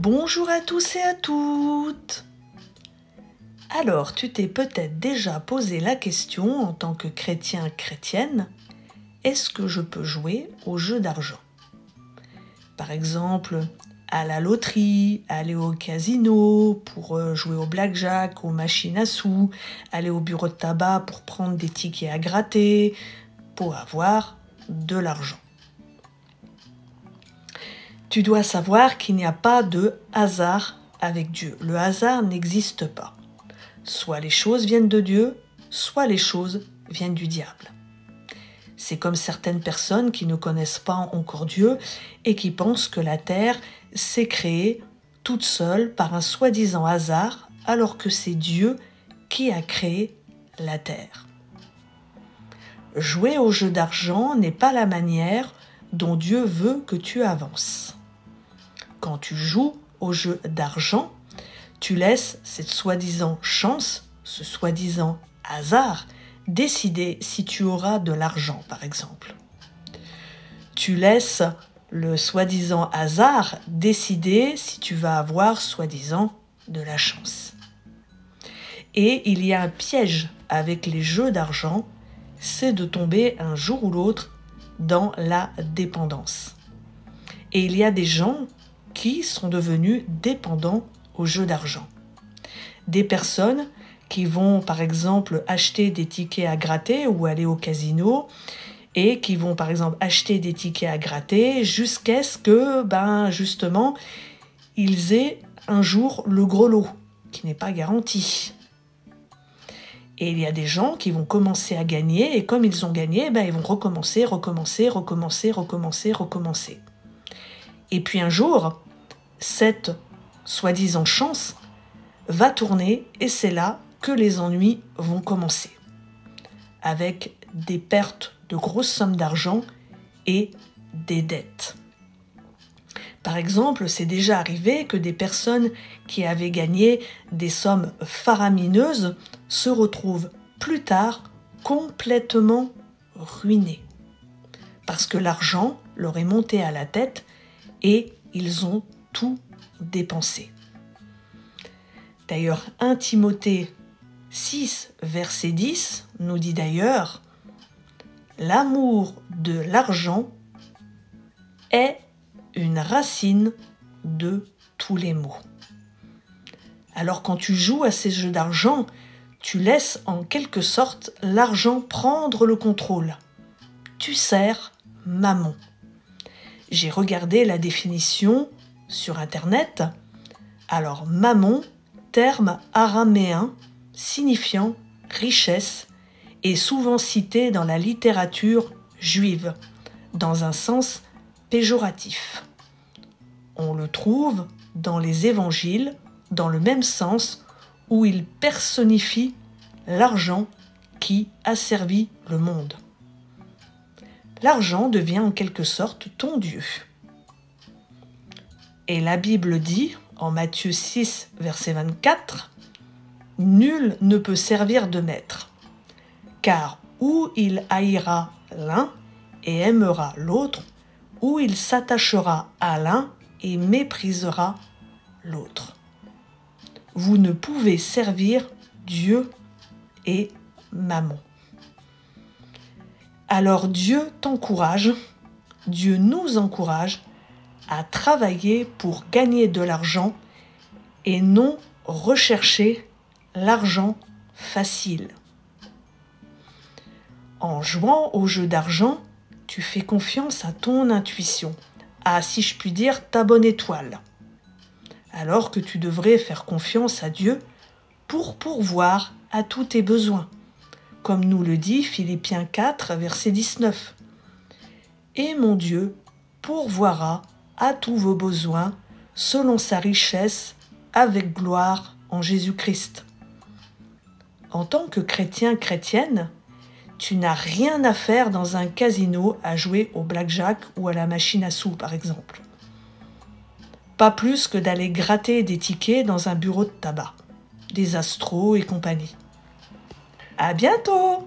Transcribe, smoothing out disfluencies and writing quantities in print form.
Bonjour à tous et à toutes. Alors, tu t'es peut-être déjà posé la question en tant que chrétienne, est-ce que je peux jouer au jeu d'argent? Par exemple, à la loterie, aller au casino pour jouer au blackjack, aux machines à sous, aller au bureau de tabac pour prendre des tickets à gratter, pour avoir de l'argent. Tu dois savoir qu'il n'y a pas de hasard avec Dieu. Le hasard n'existe pas. Soit les choses viennent de Dieu, soit les choses viennent du diable. C'est comme certaines personnes qui ne connaissent pas encore Dieu et qui pensent que la terre s'est créée toute seule par un soi-disant hasard, alors que c'est Dieu qui a créé la terre. Jouer au jeu d'argent n'est pas la manière dont Dieu veut que tu avances. Quand tu joues au jeu d'argent, tu laisses cette soi-disant chance, ce soi-disant hasard, décider si tu auras de l'argent, par exemple. Tu laisses le soi-disant hasard décider si tu vas avoir soi-disant de la chance. Et il y a un piège avec les jeux d'argent, c'est de tomber un jour ou l'autre dans la dépendance. Et il y a des gens qui sont devenus dépendants aux jeux d'argent. Des personnes qui vont par exemple acheter des tickets à gratter ou aller au casino et qui vont par exemple acheter des tickets à gratter jusqu'à ce que justement ils aient un jour le gros lot qui n'est pas garanti. Et il y a des gens qui vont commencer à gagner et comme ils ont gagné, ils vont recommencer. Et puis un jour, cette soi-disant chance va tourner et c'est là que les ennuis vont commencer. Avec des pertes de grosses sommes d'argent et des dettes. Par exemple, c'est déjà arrivé que des personnes qui avaient gagné des sommes faramineuses se retrouvent plus tard complètement ruinées. Parce que l'argent leur est monté à la tête et ils ont tout dépensé. D'ailleurs, 1 Timothée 6, verset 10 nous dit d'ailleurs « L'amour de l'argent est une racine de tous les maux. » Alors quand tu joues à ces jeux d'argent, tu laisses en quelque sorte l'argent prendre le contrôle. Tu sers mammon. J'ai regardé la définition sur Internet. Alors, mammon, terme araméen signifiant richesse, est souvent cité dans la littérature juive, dans un sens péjoratif. On le trouve dans les évangiles, dans le même sens où il personnifie l'argent qui asservit le monde. L'argent devient en quelque sorte ton Dieu. Et la Bible dit, en Matthieu 6, verset 24, « Nul ne peut servir de maître, car ou il haïra l'un et aimera l'autre, ou il s'attachera à l'un et méprisera l'autre. Vous ne pouvez servir Dieu et Mammon. » Alors Dieu t'encourage, Dieu nous encourage à travailler pour gagner de l'argent et non rechercher l'argent facile. En jouant au jeu d'argent, tu fais confiance à ton intuition, à, si je puis dire, ta bonne étoile. Alors que tu devrais faire confiance à Dieu pour pourvoir à tous tes besoins. Comme nous le dit Philippiens 4, verset 19. « Et mon Dieu pourvoira à tous vos besoins selon sa richesse avec gloire en Jésus-Christ. » En tant que chrétienne, tu n'as rien à faire dans un casino à jouer au blackjack ou à la machine à sous, par exemple. Pas plus que d'aller gratter des tickets dans un bureau de tabac, des astros et compagnie. À bientôt!